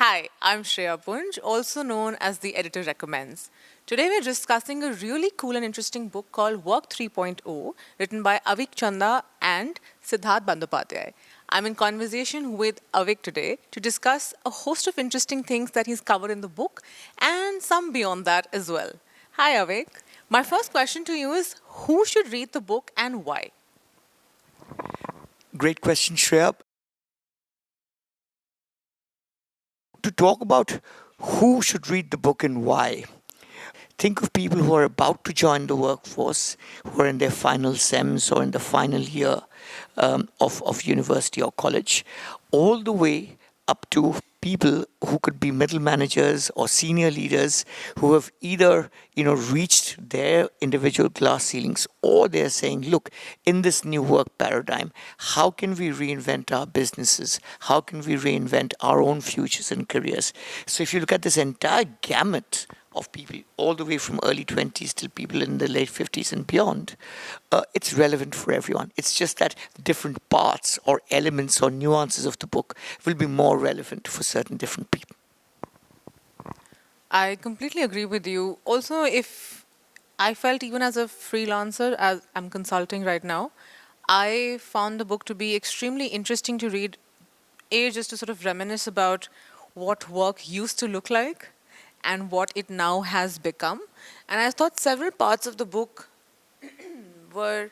Hi, I'm Shreya Punj, also known as the editor recommends. Today we're discussing a really cool and interesting book called Work 3.0, written by Avik Chanda and Siddharth Bandyopadhyay. I'm in conversation with Avik today to discuss a host of interesting things that he's covered in the book and some beyond that as well. Hi, Avik. My first question to you is who should read the book and why? Great question, Shreya. To talk about who should read the book and why, think of people who are about to join the workforce, who are in their final SEMs or in the final year of university or college, all the way up to people who could be middle managers or senior leaders who have either reached their individual glass ceilings, or they're saying, look, in this new work paradigm, how can we reinvent our businesses, how can we reinvent our own futures and careers? So if you look at this entire gamut of people, all the way from early 20s till people in the late 50s and beyond, it's relevant for everyone. It's just that different parts or elements or nuances of the book will be more relevant for certain different people. I completely agree with you. Also, if I felt even as a freelancer, as I'm consulting right now, I found the book to be extremely interesting to read. A, just to sort of reminisce about what work used to look like and what it now has become. And I thought several parts of the book were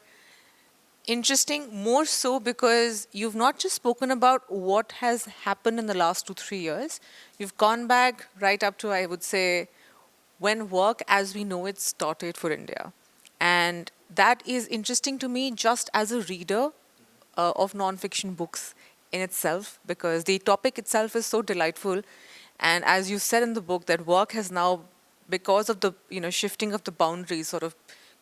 interesting, more so because you've not just spoken about what has happened in the last 2, 3 years. You've gone back right up to, I would say, when work as we know it started for India. And that is interesting to me just as a reader of non-fiction books in itself, because the topic itself is so delightful. And as you said in the book, that work has now, because of the shifting of the boundaries, sort of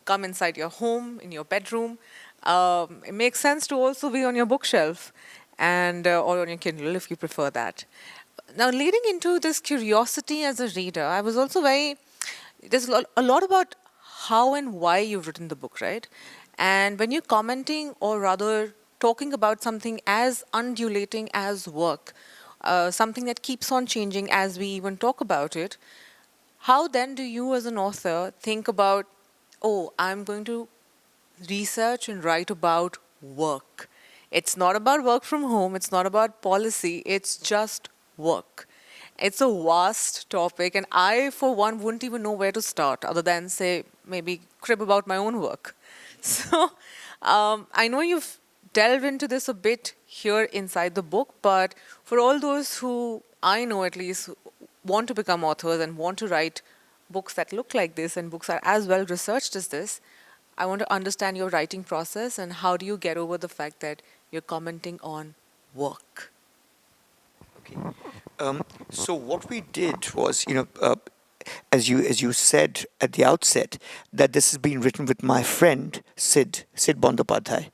come inside your home, in your bedroom. It makes sense to also be on your bookshelf and or on your Kindle if you prefer that. Now, leading into this curiosity as a reader, I was also very there's a lot about how and why you've written the book, right? And when you're commenting, or rather talking about something as undulating as work, something that keeps on changing as we even talk about it, how then do you as an author think about, oh, I'm going to research and write about work? It's not about work from home, it's not about policy, it's just work. It's a vast topic, and I, for one, wouldn't even know where to start other than say maybe crib about my own work. So I know you've delved into this a bit here inside the book, but for all those who I know at least want to become authors and want to write books that look like this and books are as well researched as this, I want to understand your writing process and how do you get over the fact that you're commenting on work? Okay. So what we did was, as you said at the outset, that this has been written with my friend Sid Bandyopadhyay.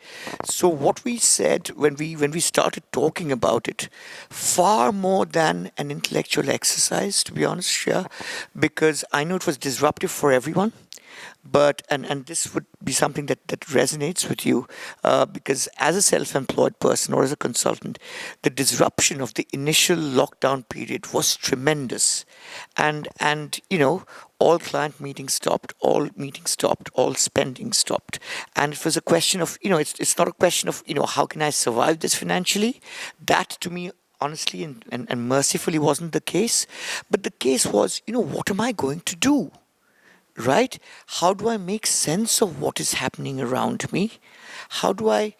So what we said when we started talking about it, far more than an intellectual exercise, to be honest, Shreya, because I know it was disruptive for everyone. But and this would be something that resonates with you, because as a self-employed person or as a consultant, the disruption of the initial lockdown period was tremendous, and all client meetings stopped, all spending stopped, and it was a question of, it's not a question of, how can I survive this financially. That, to me, honestly and mercifully, wasn't the case. But the case was, what am I going to do? Right? How do I make sense of what is happening around me? How do I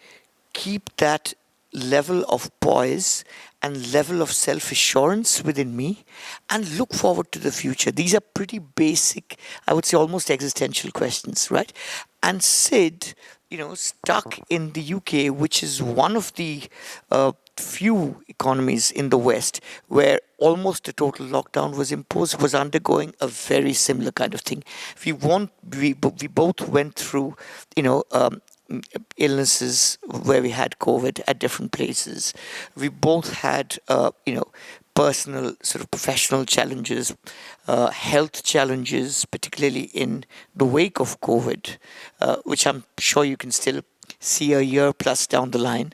keep that level of poise and level of self assurance within me and look forward to the future? These are pretty basic, I would say almost existential questions, right? And Sid, stuck in the UK, which is one of the few economies in the West where almost a total lockdown was imposed, was undergoing a very similar kind of thing. We both went through, you know, um, illnesses where we had COVID at different places. We both had, personal sort of professional challenges, health challenges, particularly in the wake of COVID, which I'm sure you can still see a year plus down the line.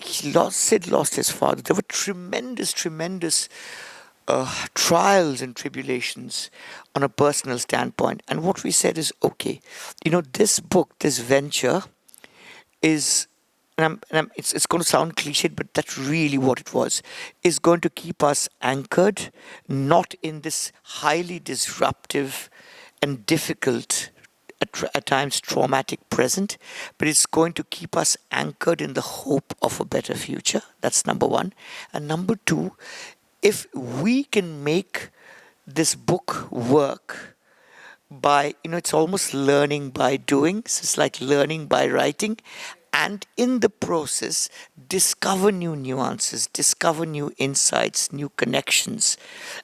Sid lost his father. There were tremendous trials and tribulations on a personal standpoint. And what we said is, okay, this book, this venture is, it's going to sound cliched, but that's really what it was, is going to keep us anchored, not in this highly disruptive and difficult, at times traumatic present, but it's going to keep us anchored in the hope of a better future. That's number one. And number two, if we can make this book work by, it's almost learning by doing. So it's like learning by writing. And in the process, discover new nuances, discover new insights, new connections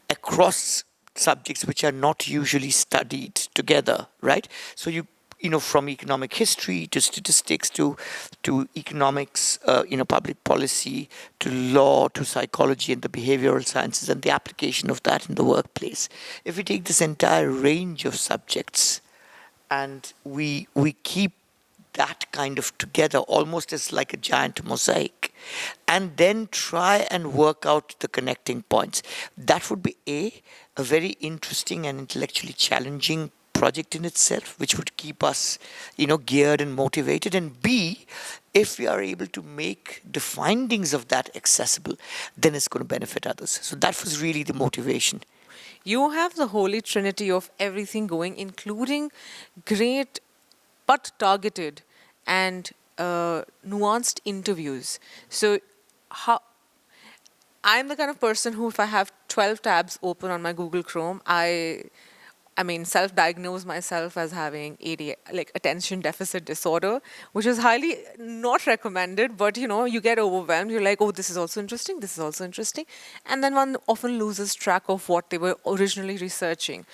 across subjects which are not usually studied together, right? So from economic history to statistics to economics, public policy, to law, to psychology and the behavioral sciences and the application of that in the workplace. If we take this entire range of subjects and we keep that kind of together almost as like a giant mosaic and then try and work out the connecting points, that would be a very interesting and intellectually challenging project in itself, which would keep us geared and motivated. And B, if we are able to make the findings of that accessible, then it's going to benefit others. So that was really the motivation. You have the holy trinity of everything going, including great but targeted and nuanced interviews. So how I'm the kind of person who, if I have 12 tabs open on my Google Chrome, I mean, self-diagnose myself as having AD, like attention deficit disorder, which is highly not recommended, but you get overwhelmed. You're like, oh, this is also interesting, this is also interesting. And then one often loses track of what they were originally researching.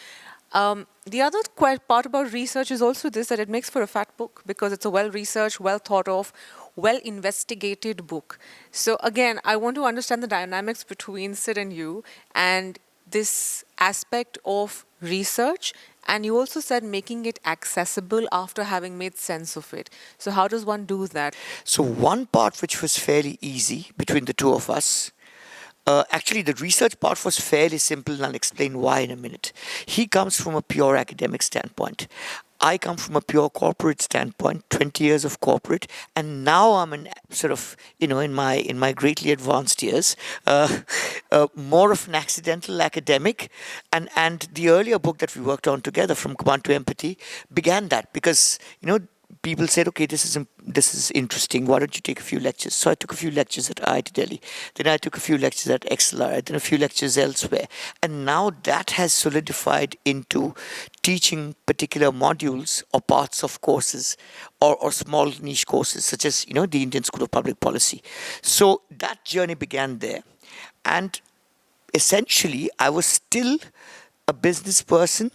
The other part about research is also this, that it makes for a fat book because it's a well-researched, well-thought-of, well-investigated book. So again, I want to understand the dynamics between Sid and you and this aspect of research. And you also said making it accessible after having made sense of it. So how does one do that? So one part which was fairly easy between the two of us, actually, the research part was fairly simple, and I'll explain why in a minute. He comes from a pure academic standpoint. I come from a pure corporate standpoint, 20 years of corporate, and now I'm in sort of, in my greatly advanced years, more of an accidental academic. And the earlier book that we worked on together, From Command to Empathy, began that because, people said, okay, this is interesting. Why don't you take a few lectures? So I took a few lectures at IIT Delhi. Then I took a few lectures at XLR. Then a few lectures elsewhere. And now that has solidified into teaching particular modules or parts of courses or small niche courses, such as, the Indian School of Public Policy. So that journey began there. And essentially, I was still a business person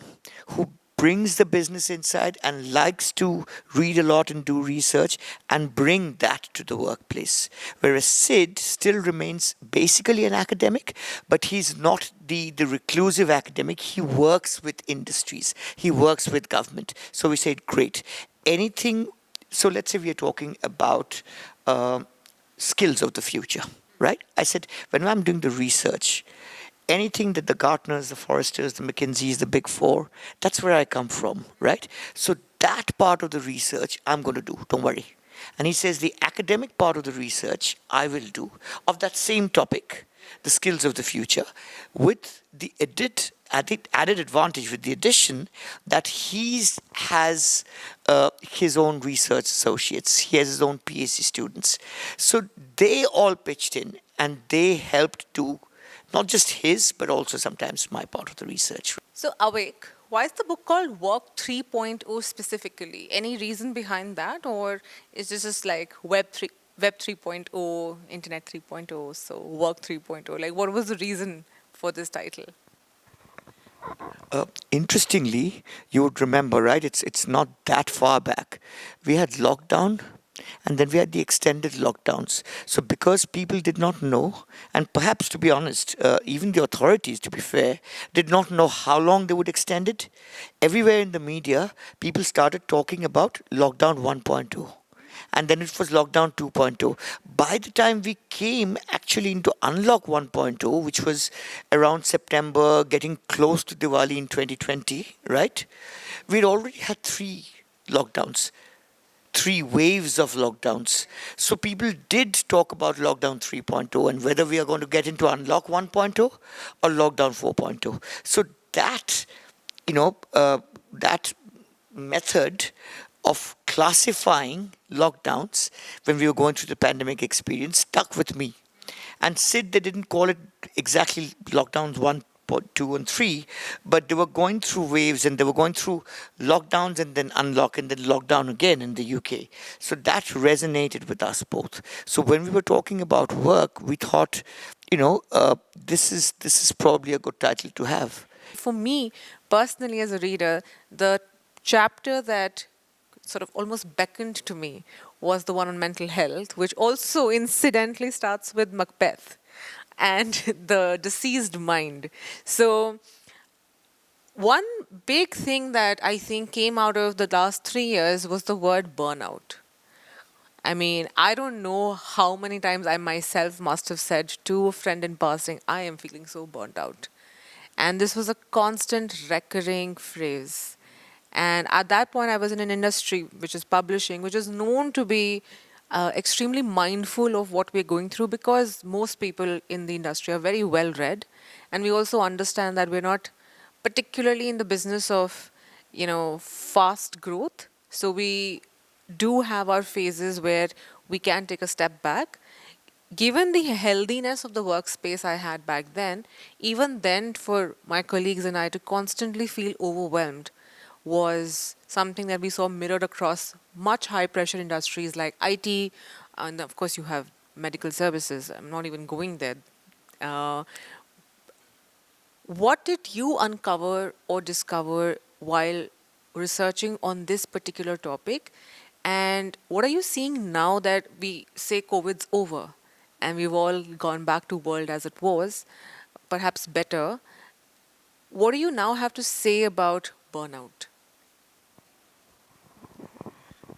who brings the business inside and likes to read a lot and do research and bring that to the workplace. Whereas Sid still remains basically an academic, but he's not the reclusive academic. He works with industries. He works with government. So we said, great. Anything, so let's say we are talking about skills of the future, right? I said, when I'm doing the research, anything that the Gartners, the Forresters, the McKinseys, the Big Four, that's where I come from, right? So that part of the research I'm going to do, don't worry. And he says the academic part of the research I will do of that same topic, the skills of the future, with the added advantage, with the addition that he has his own research associates, he has his own PhD students. So they all pitched in and they helped do not just his, but also sometimes my part of the research. So, Avik, why is the book called Work 3.0 specifically? Any reason behind that? Or is this just like Web 3.0, Internet 3.0, so Work 3.0? Like, what was the reason for this title? Interestingly, you would remember, right? It's not that far back. We had lockdown. And then we had the extended lockdowns. So because people did not know, and perhaps to be honest, even the authorities, to be fair, did not know how long they would extend it, everywhere in the media, people started talking about lockdown 1.2. and then it was lockdown 2.0. By the time we came actually into unlock 1.0, which was around September, getting close to Diwali in 2020, right? We'd already had three lockdowns, three waves of lockdowns. So people did talk about lockdown 3.0 and whether we are going to get into unlock 1.0 or lockdown 4.0. So that, you know, that method of classifying lockdowns when we were going through the pandemic experience stuck with me. And Sid, they didn't call it exactly lockdowns 1, 2, and 3, but they were going through waves and they were going through lockdowns and then unlock and then lockdown again in the UK. So that resonated with us both. So when we were talking about work, we thought, this is probably a good title to have. For me, personally, as a reader, the chapter that sort of almost beckoned to me was the one on mental health, which also incidentally starts with Macbeth and the deceased mind. So, one big thing that I think came out of the last 3 years was the word burnout. I mean, I don't know how many times I myself must have said to a friend in passing, I am feeling so burnt out. And this was a constant recurring phrase. And at that point, I was in an industry which is publishing, which is known to be extremely mindful of what we're going through because most people in the industry are very well read. And we also understand that we're not particularly in the business of, fast growth. So we do have our phases where we can take a step back. Given the healthiness of the workspace I had back then, even then, for my colleagues and I to constantly feel overwhelmed was something that we saw mirrored across much high pressure industries like IT, and of course, you have medical services. I'm not even going there. Uh, what did you uncover or discover while researching on this particular topic? And what are you seeing now that we say COVID's over and we've all gone back to world as it was, perhaps better? What do you now have to say about burnout?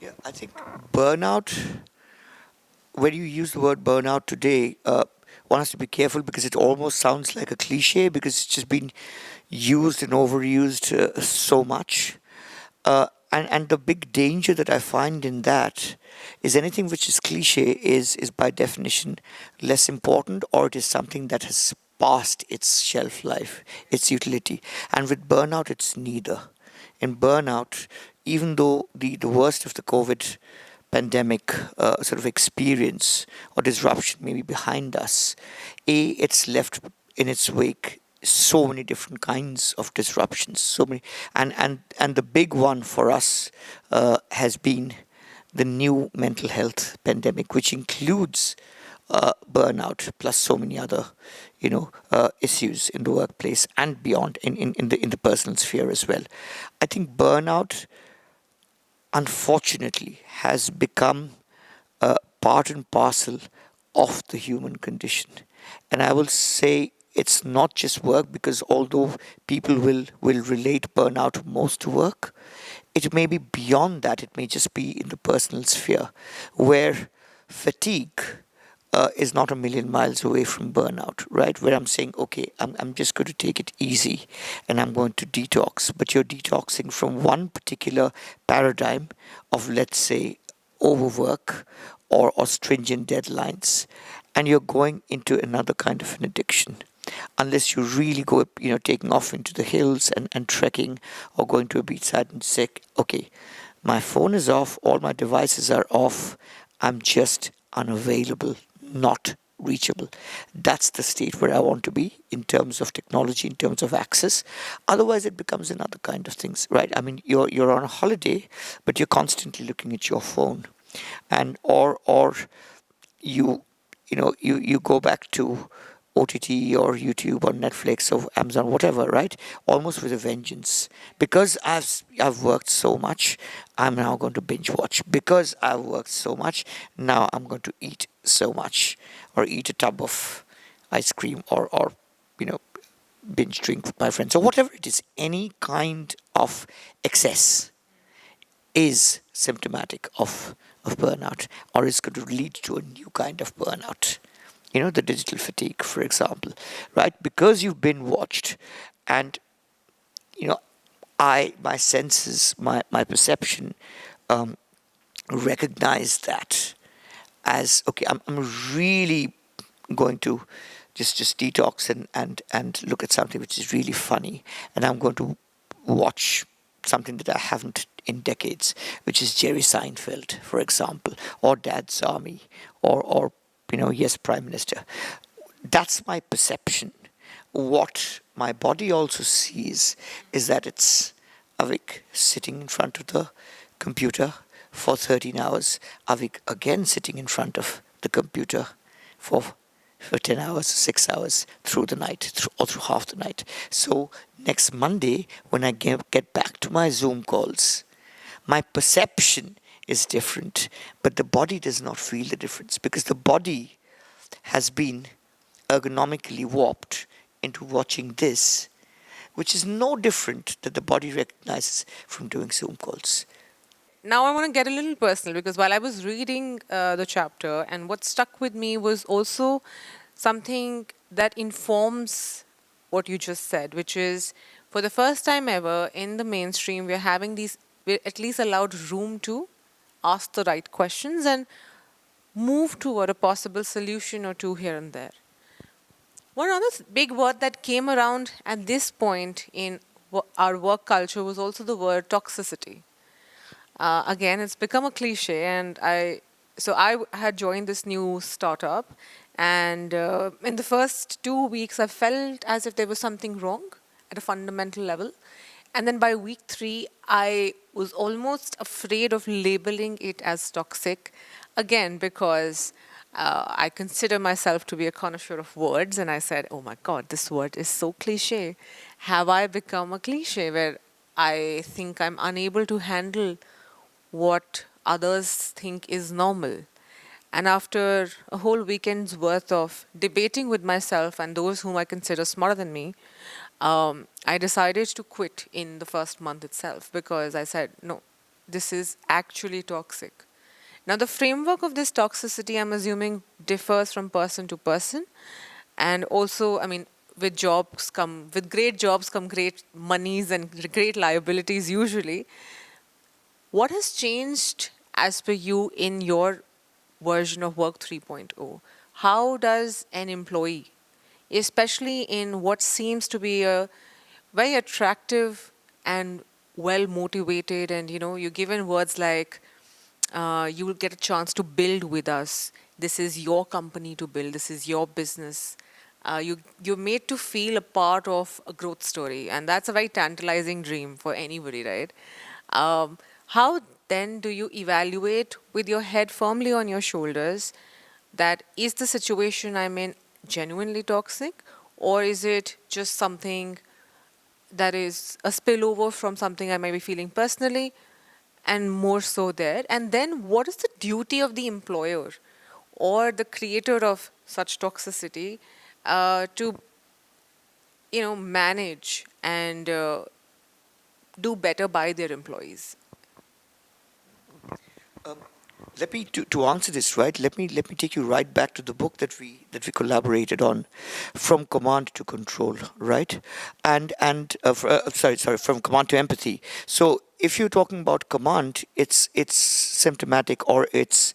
Yeah, I think burnout, when you use the word burnout today, one has to be careful because it almost sounds like a cliche because it's just been used and overused so much. And the big danger that I find in that is anything which is cliche is by definition less important, or it is something that has passed its shelf life, its utility. And with burnout, it's neither. In burnout, even though the worst of the COVID pandemic sort of experience or disruption may be behind us, it's left in its wake so many different kinds of disruptions, so many, and the big one for us has been the new mental health pandemic, which includes burnout plus so many other issues in the workplace and beyond in the personal sphere as well. I think burnout unfortunately has become part and parcel of the human condition. And I will say it's not just work because although people will relate burnout most to work, it may be beyond that. It may just be in the personal sphere where fatigue is not a million miles away from burnout, right? Where I'm saying, okay, I'm just going to take it easy and I'm going to detox. But you're detoxing from one particular paradigm of, let's say, overwork or stringent deadlines, and you're going into another kind of an addiction. Unless you really go, taking off into the hills and trekking or going to a beachside and say, okay, my phone is off, all my devices are off, I'm just unavailable, not reachable. That's the state where I want to be in terms of technology, in terms of access. Otherwise, it becomes another kind of things, right? I mean, you're on a holiday, but you're constantly looking at your phone, and or you you go back to OTT or YouTube or Netflix or Amazon, whatever, right? Almost with a vengeance. Because I've worked so much, I'm now going to binge watch. Because I've worked so much, now I'm going to eat so much, or eat a tub of ice cream, or you know binge drink with my friends, or whatever it is. Any kind of excess is symptomatic of burnout, or is going to lead to a new kind of burnout. The digital fatigue, for example, right? Because you've been watched, and you know, my senses, my perception, um, recognize that as okay. I'm really going to just detox and look at something which is really funny, and I'm going to watch something that I haven't in decades, which is Jerry Seinfeld, for example, or Dad's Army, or yes, Prime Minister. That's my perception. What my body also sees is that it's Avik sitting in front of the computer for 13 hours, Avik again sitting in front of the computer for 10 hours, 6 hours through the night, or through half the night. So next Monday, when I get back to my Zoom calls, my perception is different, but the body does not feel the difference because the body has been ergonomically warped into watching this, which is no different that the body recognizes from doing Zoom calls. Now I want to get a little personal because while I was reading the chapter, and what stuck with me was also something that informs what you just said, which is for the first time ever in the mainstream, we're at least allowed room to ask the right questions and move toward a possible solution or two here and there. One other big word that came around at this point in our work culture was also the word toxicity. Again, it's become a cliche, and I had joined this new startup, and in the first 2 weeks, I felt as if there was something wrong at a fundamental level, and then by week three, I was almost afraid of labeling it as toxic, again because. I consider myself to be a connoisseur of words, and I said, "Oh my God, this word is so cliche. Have I become a cliche where I think I'm unable to handle what others think is normal?" And after a whole weekend's worth of debating with myself and those whom I consider smarter than me, I decided to quit in the first month itself because I said, no, this is actually toxic. Now, the framework of this toxicity, I'm assuming, differs from person to person. And also, I mean, with great jobs come great monies and great liabilities usually. What has changed as per you in your version of Work 3.0? How does an employee, especially in what seems to be a very attractive and well motivated, and you're given words like, you will get a chance to build with us. This is your company to build. This is your business. You're made to feel a part of a growth story, and that's a very tantalizing dream for anybody, right? How then do you evaluate with your head firmly on your shoulders that is the situation I'm in genuinely toxic, or is it just something that is a spillover from something I may be feeling personally, and more so there? And then what is the duty of the employer or the creator of such toxicity to manage and do better by their employees? Um, Let me to answer this right. Let me take you right back to the book that we collaborated on, From Command to Control, right? Sorry, from command to empathy. So if you're talking about command, it's symptomatic, or it's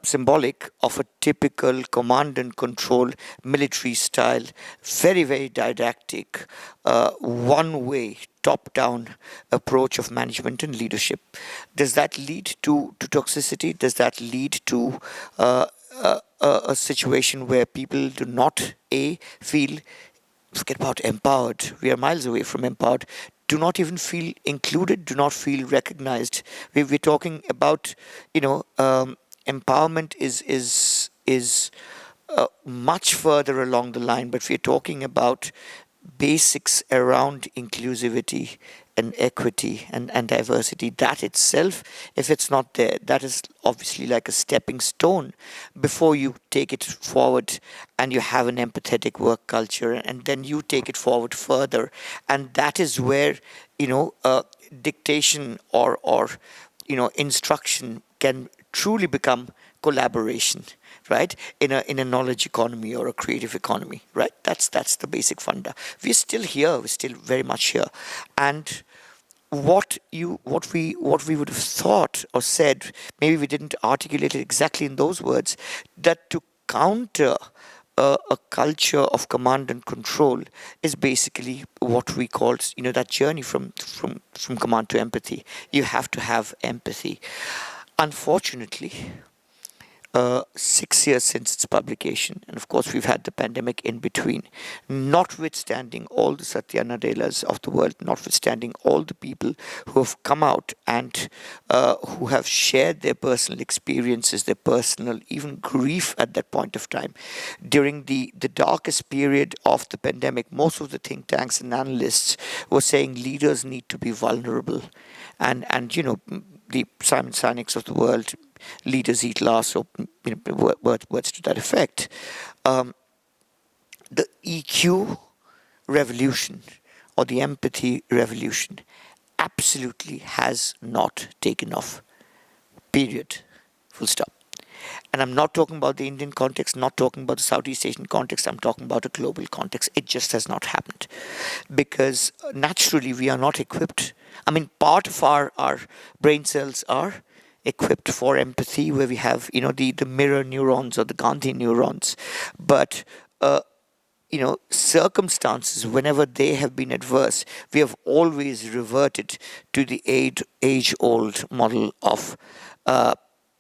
symbolic of a typical command and control military style, very very didactic, one way top down approach of management and leadership. Does that lead to toxicity? Does that lead to a situation where people do not feel, forget about empowered, we are miles away from empowered, do not even feel included, do not feel recognized? We're talking about, empowerment is much further along the line, but we're talking about basics around inclusivity and equity and diversity, that itself, if it's not there, that is obviously like a stepping stone before you take it forward and you have an empathetic work culture, and then you take it forward further. And that is where, dictation or instruction can truly become collaboration, right? In a knowledge economy or a creative economy, right? That's the basic funda. We're still here. We're still very much here, and what we would have thought or said, maybe we didn't articulate it exactly in those words, that to counter a culture of command and control is basically what we call, that journey from command to empathy. You have to have empathy. Unfortunately, 6 years since its publication, and of course we've had the pandemic in between. Notwithstanding all the Satya Nadellas of the world, notwithstanding all the people who have come out and who have shared their personal experiences, their personal even grief at that point of time, during the darkest period of the pandemic, most of the think tanks and analysts were saying leaders need to be vulnerable, and the Simon Sinek's of the world, leaders eat last, or words to that effect. Um, the EQ revolution or the empathy revolution absolutely has not taken off. Period. Full stop. And I'm not talking about the Indian context, not talking about the Southeast Asian context, I'm talking about a global context. It just has not happened. Because naturally, we are not equipped. I mean, part of our brain cells are equipped for empathy, where we have, the mirror neurons or the Gandhi neurons. But circumstances, whenever they have been adverse, we have always reverted to the age old model of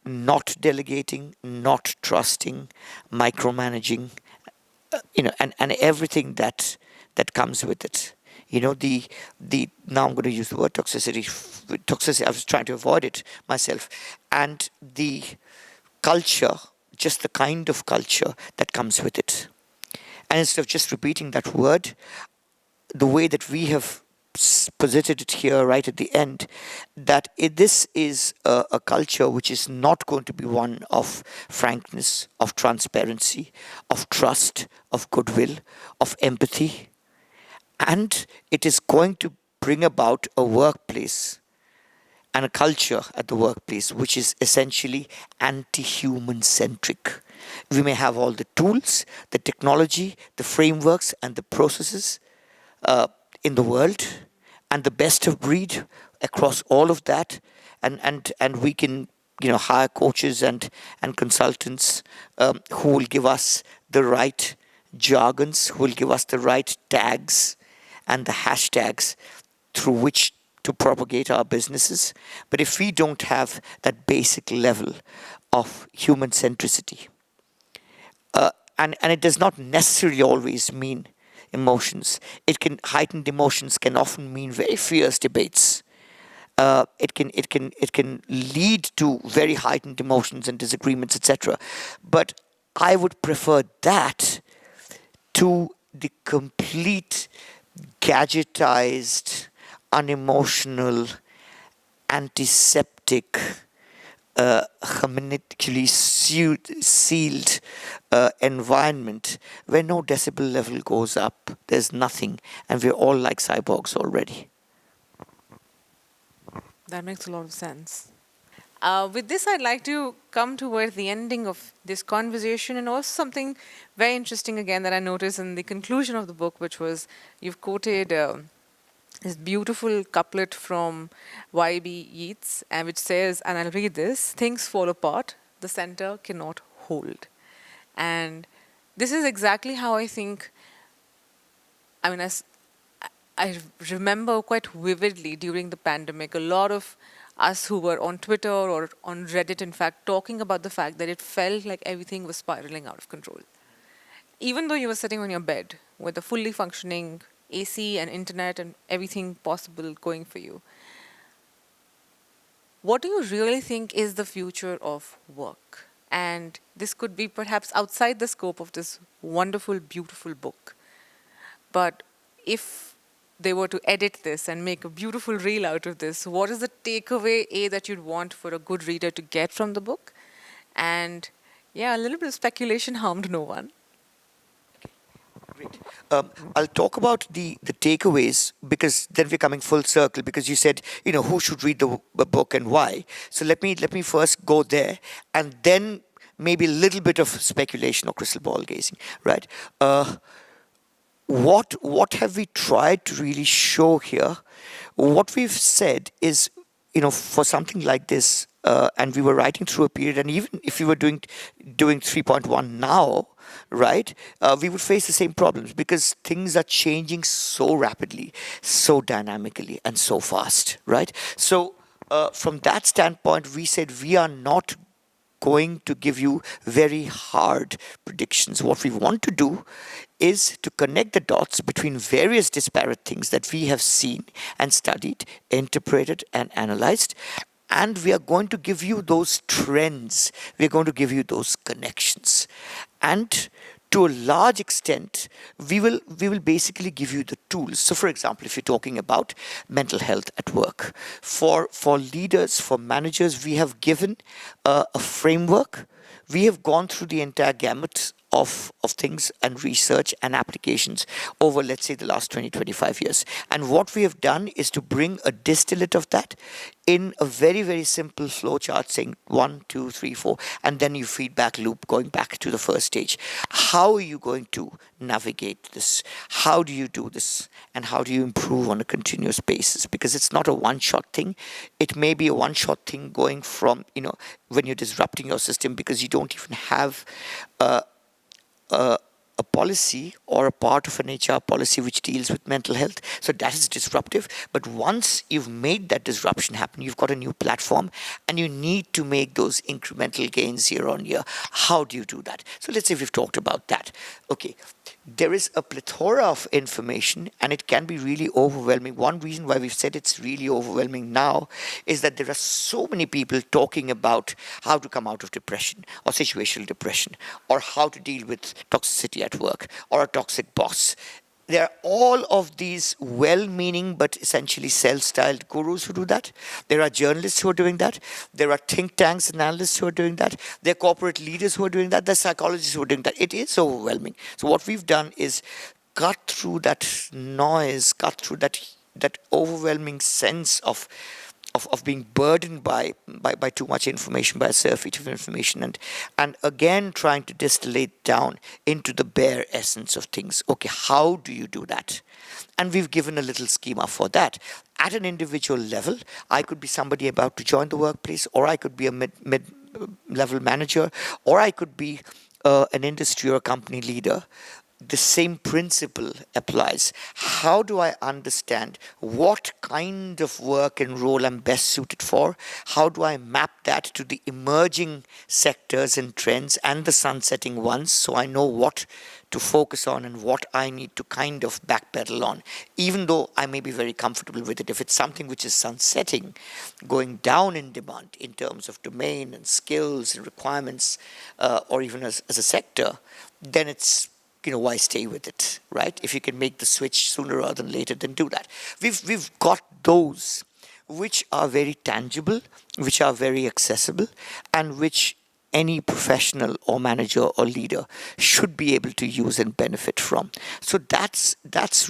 not delegating, not trusting, micromanaging, and everything that comes with it. The now I'm going to use the word toxicity. Toxicity. I was trying to avoid it myself, and the culture, just the kind of culture that comes with it. And instead of just repeating that word, the way that we have posited it here right at the end, that this is a culture which is not going to be one of frankness, of transparency, of trust, of goodwill, of empathy. And it is going to bring about a workplace and a culture at the workplace which is essentially anti-human centric. We may have all the tools, the technology, the frameworks, and the processes uh, in the world, and the best of breed across all of that, and we can hire coaches and consultants who will give us the right jargons, who will give us the right tags and the hashtags through which to propagate our businesses. But if we don't have that basic level of human centricity, and it does not necessarily always mean emotions. Heightened emotions can often mean very fierce debates. It can lead to very heightened emotions and disagreements, etc. But I would prefer that to the complete gadgetized, unemotional, antiseptic, hermetically sealed environment where no decibel level goes up. There's nothing, and we're all like cyborgs already. That makes a lot of sense. With this, I'd like to come towards the ending of this conversation, and also something very interesting again that I noticed in the conclusion of the book, which was you've quoted this beautiful couplet from Y.B. Yeats, and which says, and I'll read this: "Things fall apart, the center cannot hold." And this is exactly how I think. I mean, as I remember quite vividly during the pandemic, a lot of us who were on Twitter or on Reddit, in fact, talking about the fact that it felt like everything was spiraling out of control. Even though you were sitting on your bed with a fully functioning AC and internet and everything possible going for you, what do you really think is the future of work? And this could be perhaps outside the scope of this wonderful, beautiful book. But if they were to edit this and make a beautiful reel out of this, what is the takeaway A that you'd want for a good reader to get from the book? And yeah, a little bit of speculation harmed no one. Great. I'll talk about the takeaways because then we're coming full circle because you said, who should read the book and why. So let me first go there and then maybe a little bit of speculation or crystal ball gazing, right? What have we tried to really show here? What we've said is, for something like this, and we were writing through a period, and even if we were doing 3.1 now, right, we would face the same problems because things are changing so rapidly, so dynamically, and so fast, right? So from that standpoint, we said we are not going to give you very hard predictions. What we want to do is to connect the dots between various disparate things that we have seen and studied, interpreted, and analyzed. And we are going to give you those trends. We're going to give you those connections. And to a large extent, we will basically give you the tools. So, for example, if you're talking about mental health at work, for leaders, for managers, we have given a framework. We have gone through the entire gamut of things and research and applications over, let's say, the last 20, 25 years. And what we have done is to bring a distillate of that in a very, very simple flow chart saying 1, 2, 3, 4, and then you feedback loop going back to the first stage. How are you going to navigate this? How do you do this? And how do you improve on a continuous basis? Because it's not a one-shot thing. It may be a one-shot thing going from, when you're disrupting your system because you don't even have a, a policy or a part of an HR policy which deals with mental health. So that is disruptive. But once you've made that disruption happen, you've got a new platform and you need to make those incremental gains year on year. How do you do that? So let's say we've talked about that. Okay. There is a plethora of information and it can be really overwhelming. One reason why we've said it's really overwhelming now is that there are so many people talking about how to come out of depression or situational depression or how to deal with toxicity at work or a toxic boss. There are all of these well-meaning but essentially self-styled gurus who do that. There are journalists who are doing that. There are think tanks and analysts who are doing that. There are corporate leaders who are doing that. There are psychologists who are doing that. It is overwhelming. So what we've done is cut through that noise, cut through that overwhelming sense of being burdened by too much information, by a surfeit of information, and again trying to distillate down into the bare essence of things. Okay, how do you do that? And we've given a little schema for that. At an individual level, I could be somebody about to join the workplace, or I could be a mid level manager, or I could be an industry or a company leader. The same principle applies. How do I understand what kind of work and role I'm best suited for? How do I map that to the emerging sectors and trends and the sunsetting ones so I know what to focus on and what I need to kind of backpedal on, even though I may be very comfortable with it. If it's something which is sunsetting, going down in demand in terms of domain and skills and requirements, or even as a sector, then it's why stay with it, right? If you can make the switch sooner rather than later, then do that. We've got those which are very tangible, which are very accessible, and which any professional or manager or leader should be able to use and benefit from. So that's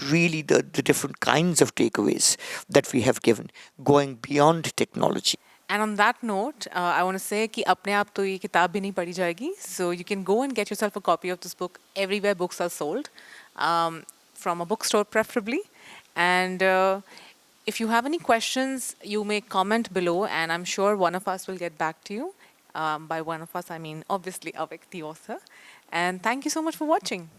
really the different kinds of takeaways that we have given, going beyond technology. And on that note, I want to say कि अपने आप तो ये किताब भी नहीं पढ़ी जाएगी. So you can go and get yourself a copy of this book everywhere books are sold, from a bookstore preferably. And if you have any questions, you may comment below, and I'm sure one of us will get back to you. By one of us, I mean obviously Avik, the author. And thank you so much for watching.